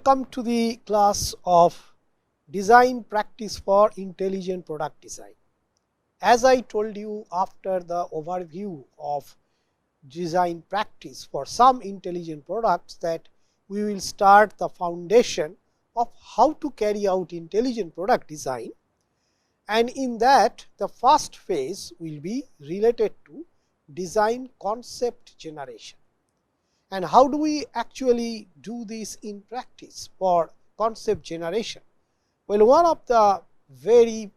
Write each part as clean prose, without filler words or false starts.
Welcome to the class of design practice for intelligent product design. As I told you after the overview of design practice for some intelligent products, that we will start the foundation of how to carry out intelligent product design, and in that the first phase will be related to design concept generation. And how do we actually do this in practice for concept generation? Well, one of the very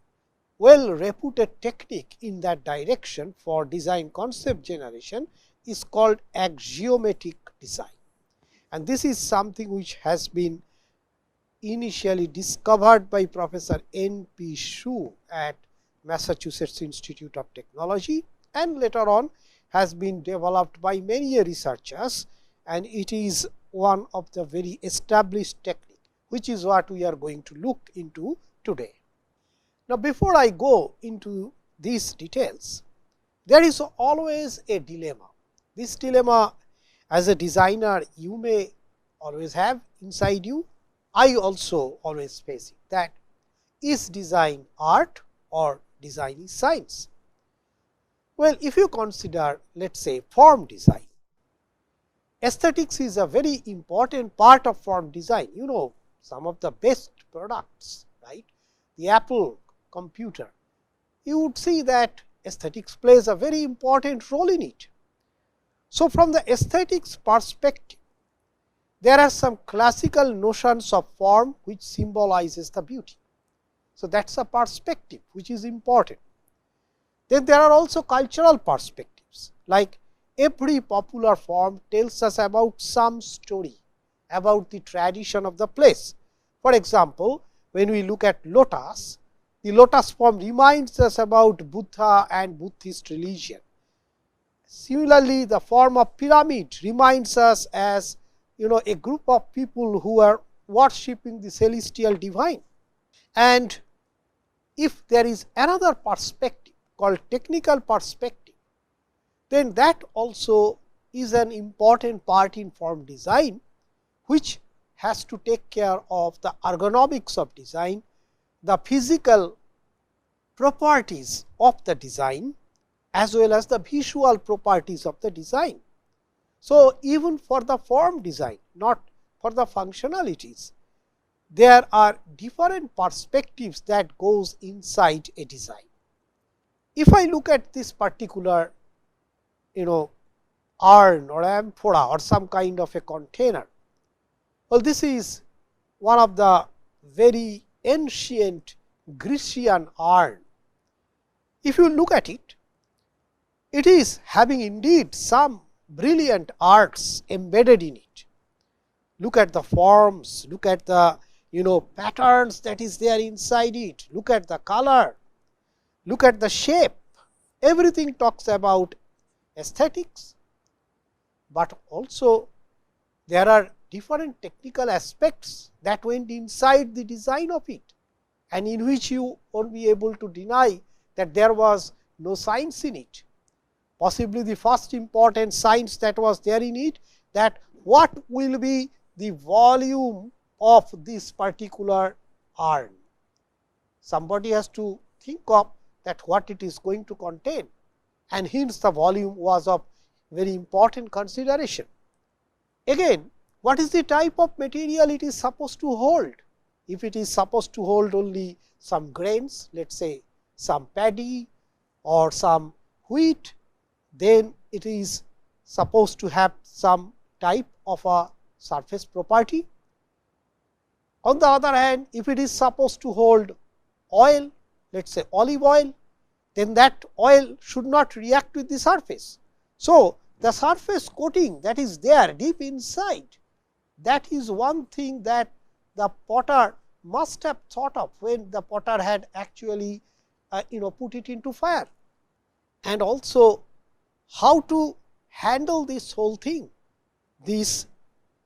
well reputed technique in that direction for design concept generation is called axiomatic design. And this is something which has been initially discovered by Professor N.P. Shu at Massachusetts Institute of Technology, and later on has been developed by many researchers, and it is one of the very established technique, which is what we are going to look into today. Now, before I go into these details, there is always a dilemma. This dilemma, as a designer, you may always have inside you. I also always face it, that is design art or design is science? Well, if you consider, let us say, form design, aesthetics is a very important part of form design. You know, some of the best products, right? The Apple computer, you would see that aesthetics plays a very important role in it. So, from the aesthetics perspective, there are some classical notions of form which symbolizes the beauty. So, that is a perspective which is important. Then there are also cultural perspectives, like every popular form tells us about some story about the tradition of the place. For example, when we look at lotus, the lotus form reminds us about Buddha and Buddhist religion. Similarly, the form of pyramid reminds us as a group of people who are worshipping the celestial divine. And if there is another perspective called technical perspective, then that also is an important part in form design, which has to take care of the ergonomics of design, the physical properties of the design, as well as the visual properties of the design. So, even for the form design, not for the functionalities, there are different perspectives that goes inside a design. If I look at this particular urn or amphora or some kind of a container, well, this is one of the very ancient Grecian urn. If you look at it, it is having indeed some brilliant arts embedded in it. Look at the forms, look at the patterns that is there inside it, look at the color, look at the shape. Everything talks about aesthetics, but also there are different technical aspects that went inside the design of it, and in which you won't be able to deny that there was no science in it. Possibly the first important science that was there in it, that what will be the volume of this particular urn. Somebody has to think of that what it is going to contain, and hence the volume was of very important consideration. Again, what is the type of material it is supposed to hold? If it is supposed to hold only some grains, let us say some paddy or some wheat, then it is supposed to have some type of a surface property. On the other hand, if it is supposed to hold oil, let us say olive oil, then that oil should not react with the surface. So, the surface coating that is there deep inside, that is one thing that the potter must have thought of when the potter had actually put it into fire. And also how to handle this whole thing. This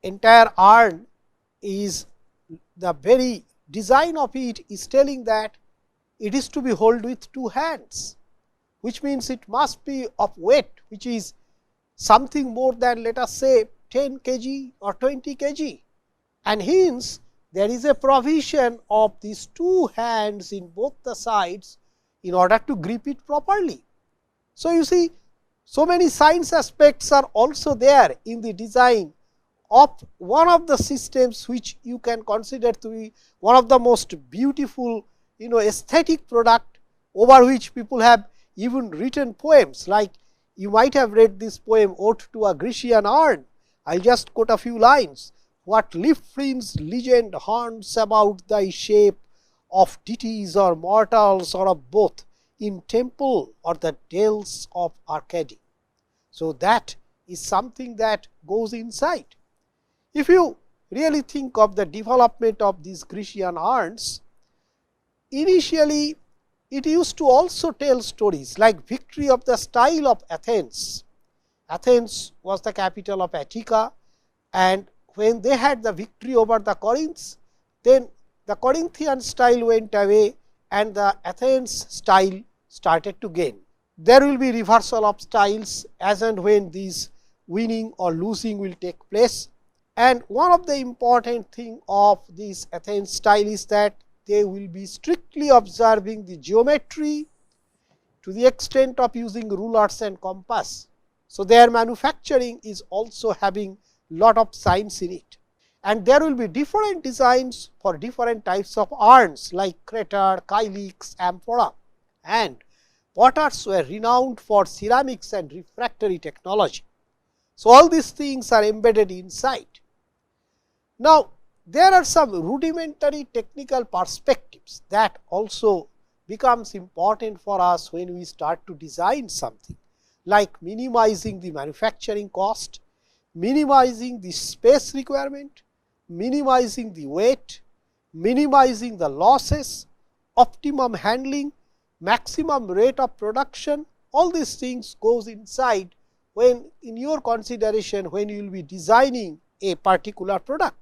entire urn is, the very design of it is telling that it is to be held with 2 hands, which means it must be of weight which is something more than, let us say, 10 kg or 20 kg. and hence there is a provision of these two hands in both the sides in order to grip it properly. So, you see, so many science aspects are also there in the design of one of the systems which you can consider to be one of the most beautiful aesthetic product, over which people have even written poems. Like you might have read this poem, Ode to a Grecian Urn. I will just quote a few lines. What leaf-fringed legend haunts about thy shape, of deities or mortals or of both, in temple or the dales of Arcady. So, that is something that goes inside. If you really think of the development of these Grecian urns, initially it used to also tell stories like victory of the style of Athens. Athens was the capital of Attica, and when they had the victory over the Corinths, then the Corinthian style went away and the Athens style started to gain. There will be reversal of styles as and when these winning or losing will take place. And one of the important thing of this Athens style is that they will be strictly observing the geometry to the extent of using rulers and compass. So, their manufacturing is also having lot of science in it, and there will be different designs for different types of urns like crater, kylix, amphora, and potters were renowned for ceramics and refractory technology. So, all these things are embedded inside. Now, there are some rudimentary technical perspectives that also becomes important for us when we start to design something, like minimizing the manufacturing cost, minimizing the space requirement, minimizing the weight, minimizing the losses, optimum handling, maximum rate of production. All these things goes inside when in your consideration when you will be designing a particular product.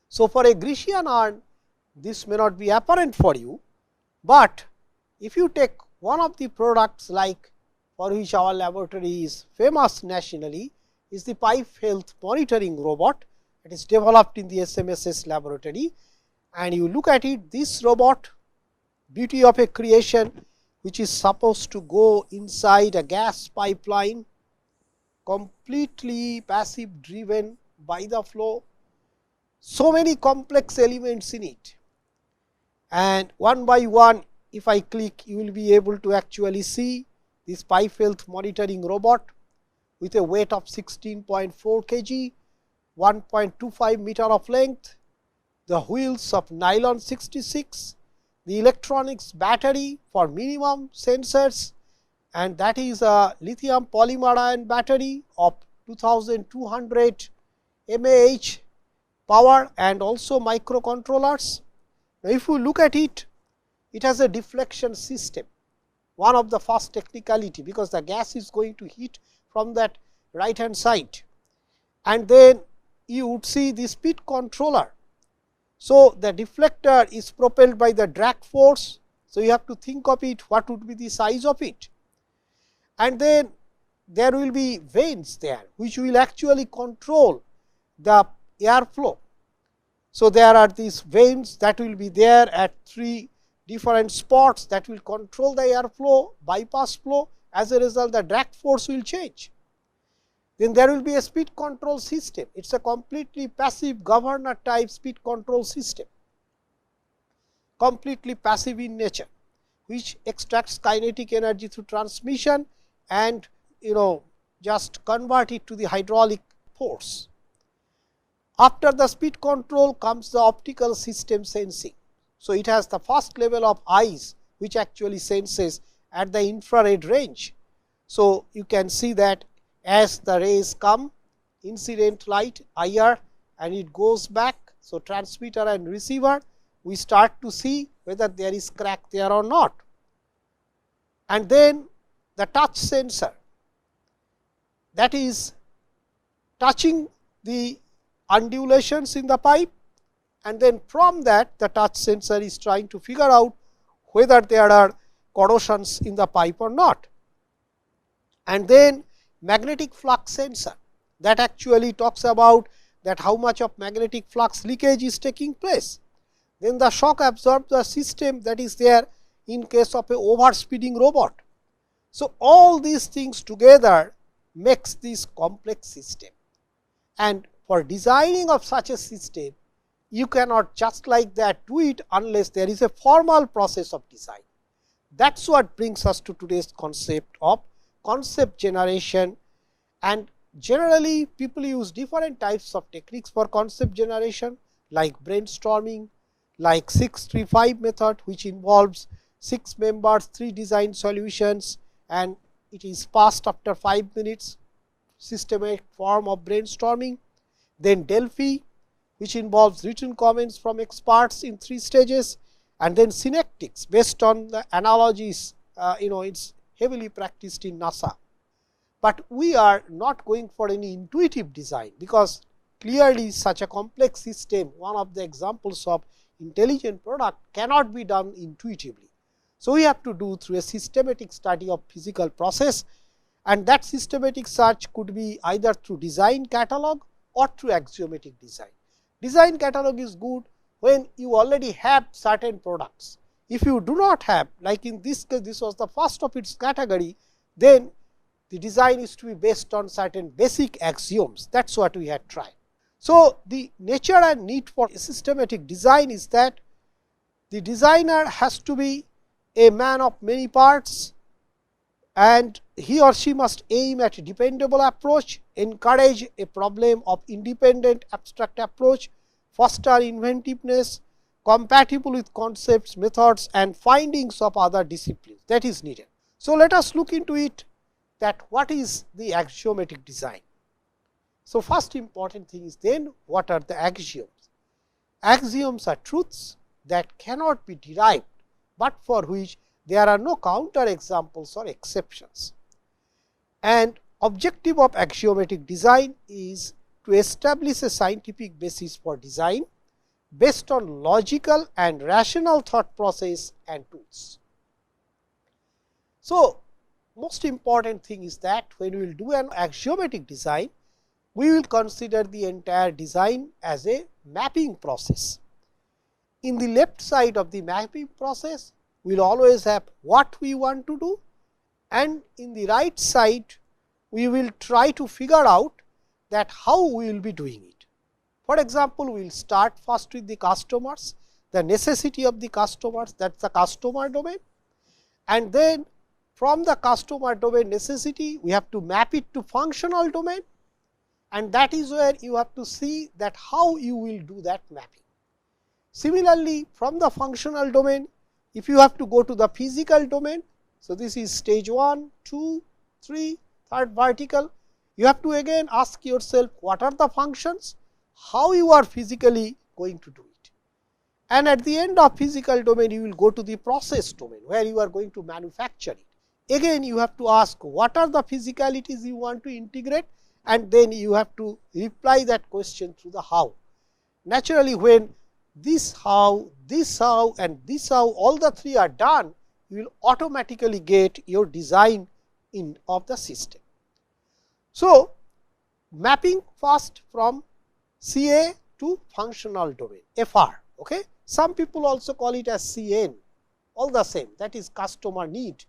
So, for a Grecian urn, this may not be apparent for you, but if you take one of the products like for which our laboratory is famous nationally, is the pipe health monitoring robot. It is developed in the SMSS laboratory, and you look at it, this robot, beauty of a creation, which is supposed to go inside a gas pipeline, completely passive driven by the flow, so many complex elements in it, and one by one if I click, you will be able to actually see this pipe health monitoring robot with a weight of 16.4 kg, 1.25 meter of length, the wheels of nylon 66, the electronics battery for minimum sensors, and that is a lithium polymer ion battery of 2200 mAh power, and also microcontrollers. Now, if you look at it, it has a deflection system, one of the first technicality, because the gas is going to hit from that right hand side, and then you would see the speed controller. So, the deflector is propelled by the drag force. So, you have to think of it, what would be the size of it, and then there will be vanes there which will actually control the airflow. So, there are these vanes that will be there at 3 different spots that will control the airflow, bypass flow. As a result, the drag force will change. Then there will be a speed control system. It is a completely passive governor type speed control system, completely passive in nature, which extracts kinetic energy through transmission and just convert it to the hydraulic force. After the speed control comes the optical system sensing. So, it has the first level of eyes which actually senses at the infrared range. So, you can see that as the rays come, incident light IR, and it goes back. So, transmitter and receiver, we start to see whether there is crack there or not. And then the touch sensor, that is touching the undulations in the pipe, and then from that the touch sensor is trying to figure out whether there are corrosions in the pipe or not. And then magnetic flux sensor, that actually talks about that how much of magnetic flux leakage is taking place. Then the shock absorbs the system that is there in case of a overspeeding robot. So, all these things together makes this complex system, and for designing of such a system, you cannot just like that do it unless there is a formal process of design. That is what brings us to today's concept of concept generation, and generally people use different types of techniques for concept generation like brainstorming, like 6-3-5 method, which involves 6 members, 3 design solutions, and it is passed after 5 minutes, systematic form of brainstorming. Then Delphi, which involves written comments from experts in 3 stages, and then synectics based on the analogies, it is heavily practiced in NASA. But we are not going for any intuitive design, because clearly such a complex system, one of the examples of intelligent product, cannot be done intuitively. So, we have to do through a systematic study of physical process, and that systematic search could be either through design catalog or through axiomatic design. Design catalog is good when you already have certain products. If you do not have, like in this case this was the first of its category, then the design is to be based on certain basic axioms. That is what we had tried. So, the nature and need for systematic design is that the designer has to be a man of many parts, and he or she must aim at a dependable approach, encourage a problem of independent abstract approach, foster inventiveness, compatible with concepts, methods, and findings of other disciplines. That is needed. So, let us look into it, that what is the axiomatic design. So, first important thing is then what are the axioms. Axioms are truths that cannot be derived, but for which there are no counter examples or exceptions. And objective of axiomatic design is to establish a scientific basis for design based on logical and rational thought process and tools. So, most important thing is that when we will do an axiomatic design, we will consider the entire design as a mapping process. In the left side of the mapping process, we will always have what we want to do, and in the right side we will try to figure out that how we will be doing it. For example, we will start first with the customers, the necessity of the customers, that is the customer domain, and then from the customer domain necessity we have to map it to functional domain, and that is where you have to see that how you will do that mapping. Similarly, from the functional domain, if you have to go to the physical domain, so this is stage 1, 2, 3, third vertical, you have to again ask yourself what are the functions, how you are physically going to do it. And at the end of physical domain, you will go to the process domain where you are going to manufacture it. Again you have to ask what are the physicalities you want to integrate, and then you have to reply that question through the how. Naturally, when this how, and this how, all the 3 are done, you will automatically get your design of the system. So, mapping first from CA to functional domain, FR. Okay? Some people also call it as CN, all the same, that is customer need,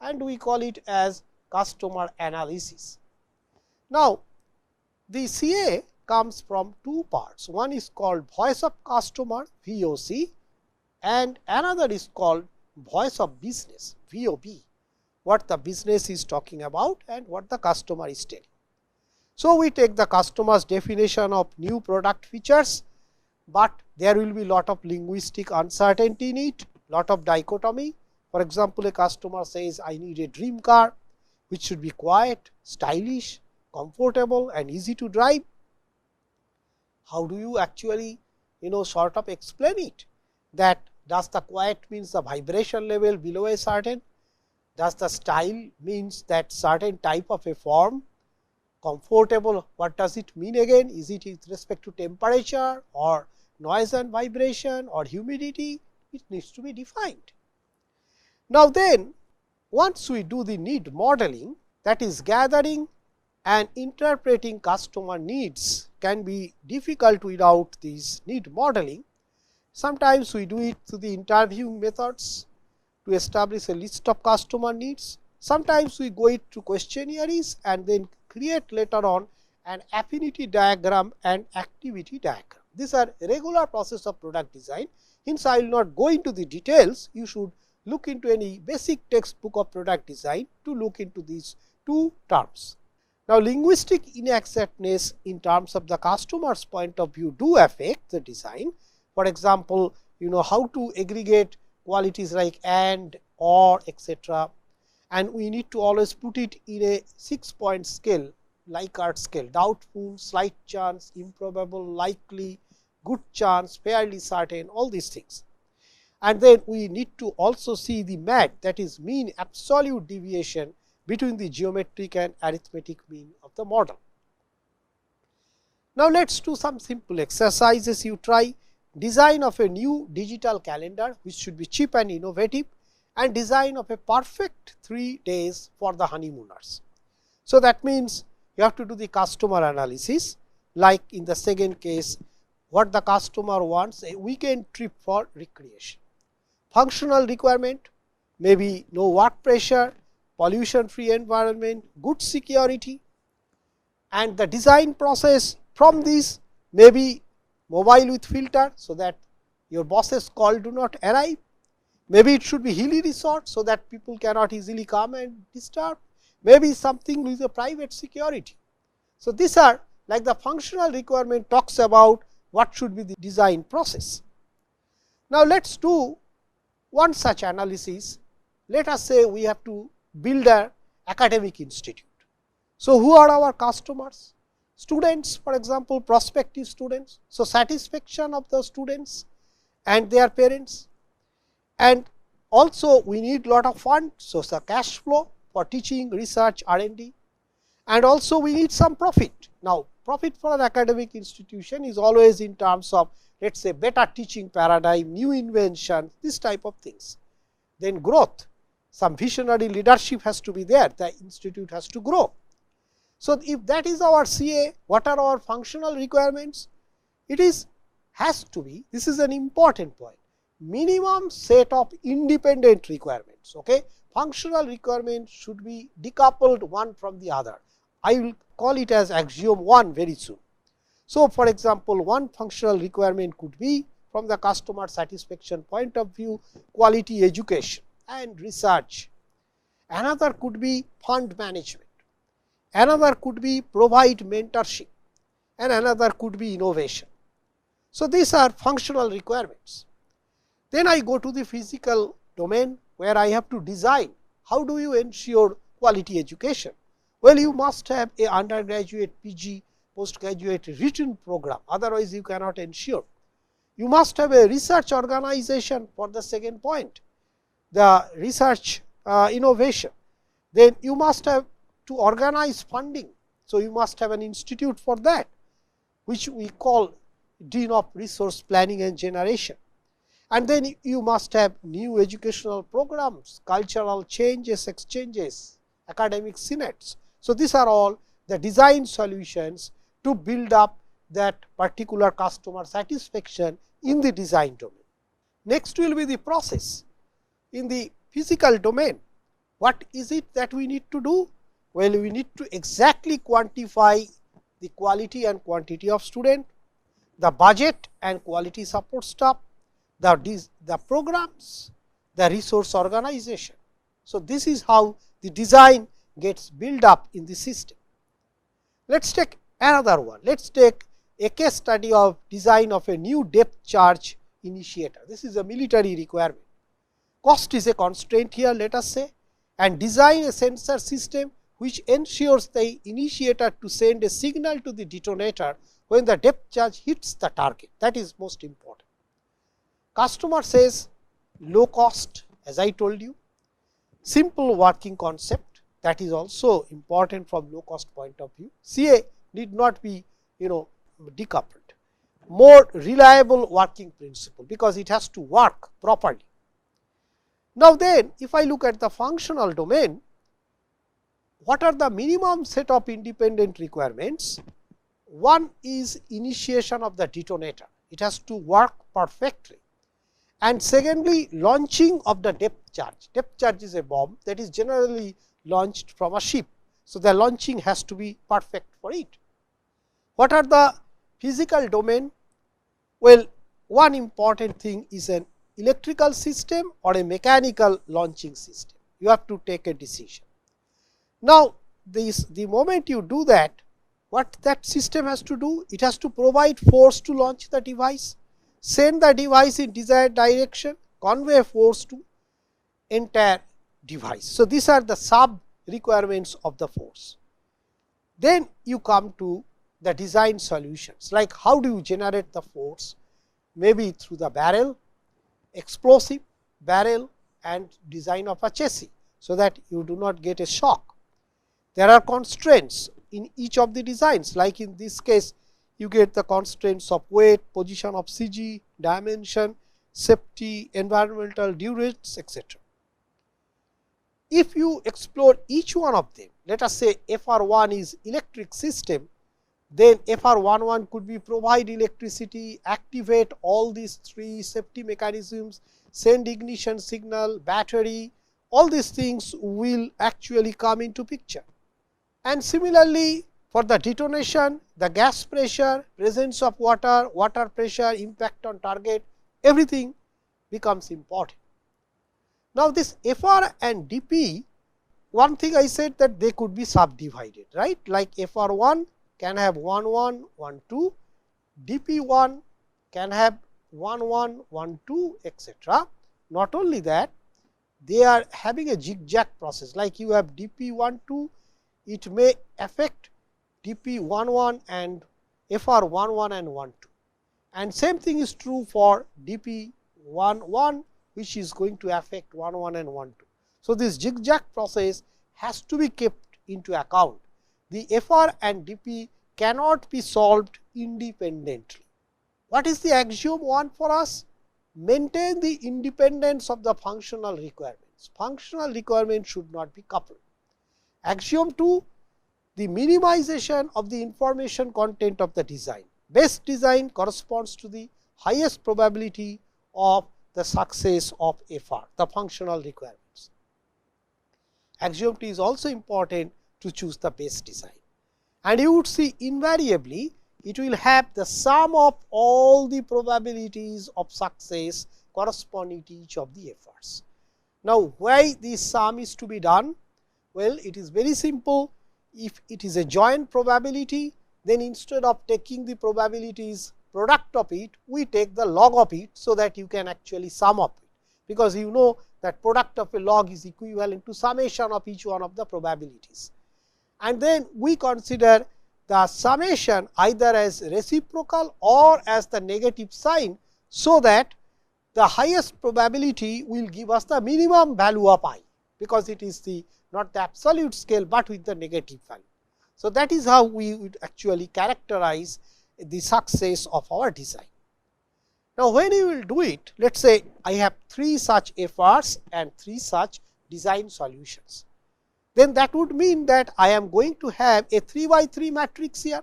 and we call it as customer analysis. Now, the CA comes from 2 parts. One is called voice of customer, VOC, and another is called voice of business, VOB, what the business is talking about and what the customer is telling. So, we take the customer's definition of new product features, but there will be lot of linguistic uncertainty in it, lot of dichotomy. For example, a customer says I need a dream car which should be quiet, stylish, comfortable and easy to drive. How do you actually sort of explain it? That does the quiet means the vibration level below a certain? Does the style means that certain type of a form? Comfortable, what does it mean again? Is it with respect to temperature or noise and vibration or humidity? It needs to be defined. Now then, once we do the need modeling, that is gathering and interpreting customer needs can be difficult without this need modeling. Sometimes we do it through the interviewing methods to establish a list of customer needs. Sometimes we go it through questionnaires and then create later on an affinity diagram and activity diagram. These are regular process of product design. Hence, I will not go into the details. You should look into any basic textbook of product design to look into these two terms. Now, linguistic inexactness in terms of the customer's point of view do affect the design. For example, how to aggregate qualities like and, or, etc. And we need to always put it in a 6-point scale, Likert scale: doubtful, slight chance, improbable, likely, good chance, fairly certain, all these things. And then we need to also see the MAD, that is mean absolute deviation between the geometric and arithmetic mean of the model. Now, let us do some simple exercises. You try design of a new digital calendar which should be cheap and innovative, and design of a perfect 3 days for the honeymooners. So, that means you have to do the customer analysis, like in the second case, what the customer wants: a weekend trip for recreation. Functional requirement, maybe no work pressure, pollution free environment, good security, and the design process from this may be mobile with filter, so that your boss's call do not arrive. Maybe it should be hilly resort, so that people cannot easily come and disturb. Maybe something with a private security. So, these are like the functional requirement talks about what should be the design process. Now, let us do one such analysis. Let us say we have to build an academic institute. So, who are our customers? Students, for example, prospective students. So, satisfaction of the students and their parents, and also we need lot of funds. So, the cash flow for teaching, research, R&D, and also we need some profit. Now, profit for an academic institution is always in terms of, let us say, better teaching paradigm, new invention, this type of things. Then growth, some visionary leadership has to be there, the institute has to grow. So, if that is our CA, what are our functional requirements? It has to be, this is an important point, minimum set of independent requirements. Okay? Functional requirements should be decoupled one from the other. I will call it as axiom 1 very soon. So, for example, one functional requirement could be from the customer satisfaction point of view, quality education and research. Another could be fund management. Another could be provide mentorship, and another could be innovation. So, these are functional requirements. Then I go to the physical domain, where I have to design. How do you ensure quality education? Well, you must have a undergraduate, PG, postgraduate written program, otherwise you cannot ensure. You must have a research organization for the second point, the research innovation. Then you must have to organize funding. So, you must have an institute for that, which we call Dean of Resource Planning and Generation. And then you must have new educational programs, cultural changes, exchanges, academic synods. So, these are all the design solutions to build up that particular customer satisfaction in the design domain. Next will be the process. In the physical domain, what is it that we need to do? Well, we need to exactly quantify the quality and quantity of student, the budget and quality support staff, the programs, the resource organization. So, this is how the design gets built up in the system. Let us take another one. Let us take a case study of design of a new depth charge initiator. This is a military requirement. Cost is a constraint here, let us say, and design a sensor system which ensures the initiator to send a signal to the detonator when the depth charge hits the target. That is most important. Customer says low cost, as I told you, simple working concept, that is also important from low cost point of view. CA need not be decoupled. More reliable working principle, because it has to work properly. Now, then if I look at the functional domain, what are the minimum set of independent requirements? One is initiation of the detonator, it has to work perfectly, and secondly launching of the depth charge. Depth charge is a bomb that is generally launched from a ship. So, the launching has to be perfect for it. What are the physical domain? Well, one important thing is an electrical system or a mechanical launching system. You have to take a decision. Now, the moment you do that, what that system has to do? It has to provide force to launch the device, send the device in desired direction, convey force to entire device. So, these are the sub requirements of the force. Then you come to the design solutions, like how do you generate the force? Maybe through the barrel, explosive barrel and design of a chassis, so that you do not get a shock. There are constraints in each of the designs, like in this case you get the constraints of weight, position of CG, dimension, safety, environmental duress, etc. If you explore each one of them, let us say FR1 is electric system, then FR11 could be provide electricity, activate all these three safety mechanisms, send ignition signal, battery, all these things will actually come into picture. And similarly, for the detonation, the gas pressure, presence of water, water pressure, impact on target, everything becomes important. Now, this FR and DP, one thing I said that they could be subdivided, right, like FR1 can have 1 1 1 2, DP1 can have 1 1 1 2, etc. Not only that, they are having a zigzag process, like you have DP1 2, it may affect DP1 1 and FR1 1 and 1 2, and same thing is true for DP1 1, which is going to affect 1 1 and 1 2. So, this zigzag process has to be kept into account. The FR and DP cannot be solved independently. What is the axiom 1 for us? Maintain the independence of the functional requirements. Functional requirements should not be coupled. Axiom 2, the minimization of the information content of the design. Best design corresponds to the highest probability of the success of FR, the functional requirements. Axiom 2 is also important to choose the best design. And you would see invariably it will have the sum of all the probabilities of success corresponding to each of the FRs. Now, why this sum is to be done? Well, it is very simple. If it is a joint probability, then instead of taking the probabilities product of it, we take the log of it, so that you can actually sum up it, because you know that product of a log is equivalent to summation of each one of the probabilities. And then we consider the summation either as reciprocal or as the negative sign, so that the highest probability will give us the minimum value of I, because it is the not the absolute scale, but with the negative value. So, that is how we would actually characterize the success of our design. Now, when you will do it, let us say I have 3 such FRs and 3 such design solutions, then that would mean that I am going to have a 3 by 3 matrix here,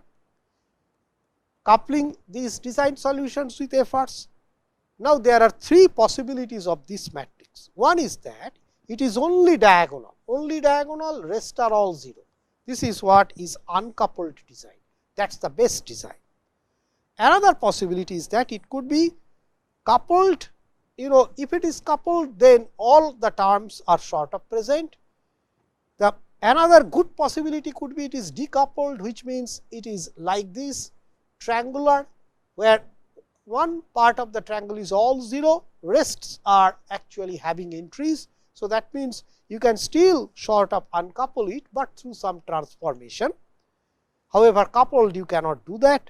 coupling these design solutions with FRs. Now, there are 3 possibilities of this matrix. One is that it is only diagonal, rest are all 0. This is what is uncoupled design, that is the best design. Another possibility is that it could be coupled. If it is coupled, then all the terms are sort of present. Another good possibility could be it is decoupled, which means it is like this triangular, where one part of the triangle is all 0, rests are actually having entries. So, that means you can still sort of uncouple it, but through some transformation. However, coupled you cannot do that,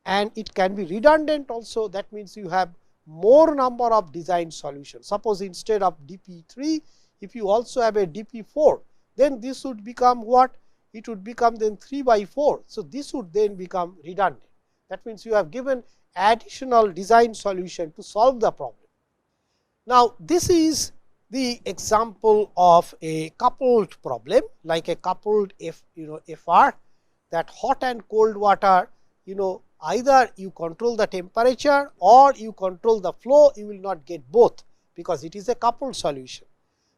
and it can be redundant also. That means you have more number of design solutions. Suppose instead of DP3, if you also have a DP4, then this would become what? It would become then 3 by 4. So, this would then become redundant. That means you have given additional design solution to solve the problem. Now, this is the example of a coupled problem, like a coupled FR, that hot and cold water, either you control the temperature or you control the flow, you will not get both, because it is a coupled solution.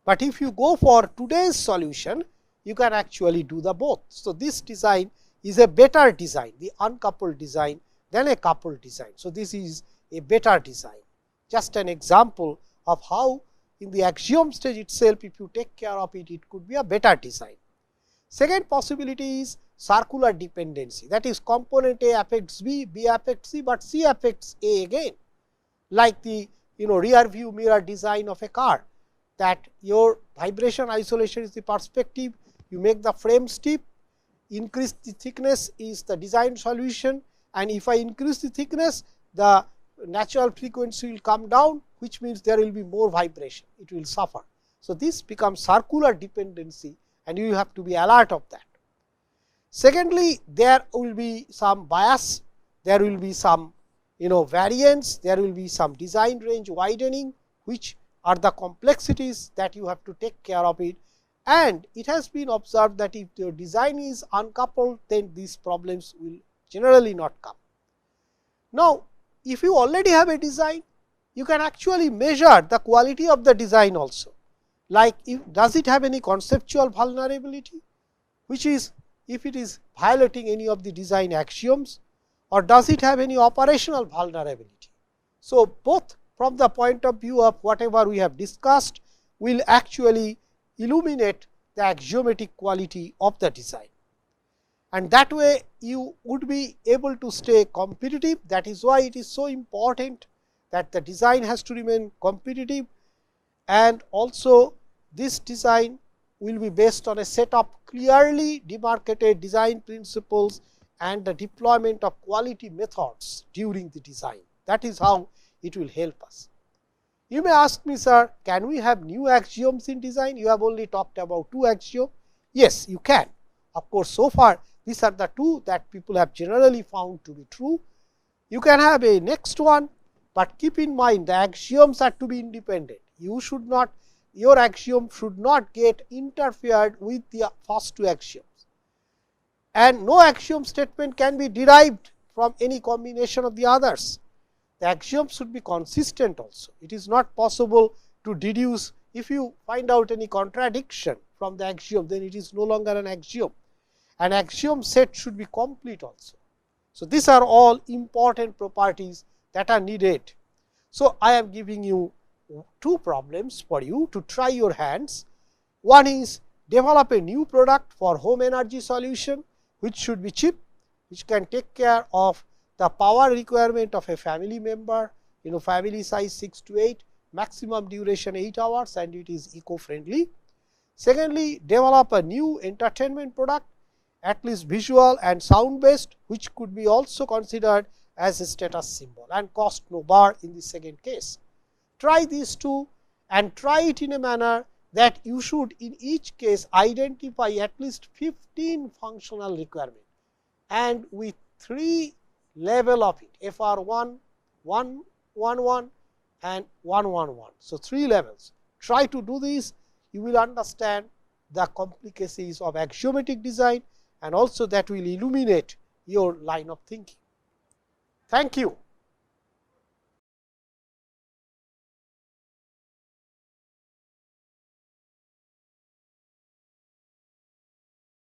But if you go for today's solution, you can actually do the both. So, this design is a better design, the uncoupled design, than a coupled design. So, this is a better design. Just an example of how in the axiom stage itself, if you take care of it, it could be a better design. Second possibility is circular dependency, that is component A affects B, B affects C, but C affects A again, like the rear view mirror design of a car, that your vibration isolation is the perspective, you make the frame steep, increase the thickness is the design solution, and if I increase the thickness, the natural frequency will come down, which means there will be more vibration, it will suffer. So, this becomes circular dependency, and you have to be alert of that. Secondly, there will be some bias, there will be some variance, there will be some design range widening, which are the complexities that you have to take care of it. And it has been observed that if your design is uncoupled, then these problems will generally not come. Now, if you already have a design, you can actually measure the quality of the design also, like does it have any conceptual vulnerability, which is if it is violating any of the design axioms, or does it have any operational vulnerability. So, both from the point of view of whatever we have discussed will actually illuminate the axiomatic quality of the design, and that way you would be able to stay competitive. That is why it is so important that the design has to remain competitive, and also this design will be based on a set of clearly demarcated design principles and the deployment of quality methods during the design. That is how it will help us. You may ask me, sir, can we have new axioms in design? You have only talked about 2 axioms. Yes, you can. Of course, so far these are the 2 that people have generally found to be true. You can have a next one, but keep in mind the axioms are to be independent. You should not, your axiom should not get interfered with the first 2 axioms, and no axiom statement can be derived from any combination of the others. The axiom should be consistent also. It is not possible to deduce, if you find out any contradiction from the axiom, then it is no longer an axiom. An axiom set should be complete also. So, these are all important properties that are needed. So, I am giving you 2 problems for you to try your hands. One is develop a new product for home energy solution, which should be cheap, which can take care of the power requirement of a family member, family size 6 to 8, maximum duration 8 hours, and it is eco-friendly. Secondly, develop a new entertainment product, at least visual and sound based, which could be also considered as a status symbol and cost no bar in the second case. Try these 2 and try it in a manner that you should in each case identify at least 15 functional requirements, and with 3 level of it, FR1, 111 and 111. So, 3 levels. Try to do this, you will understand the complicacies of axiomatic design, and also that will illuminate your line of thinking. Thank you.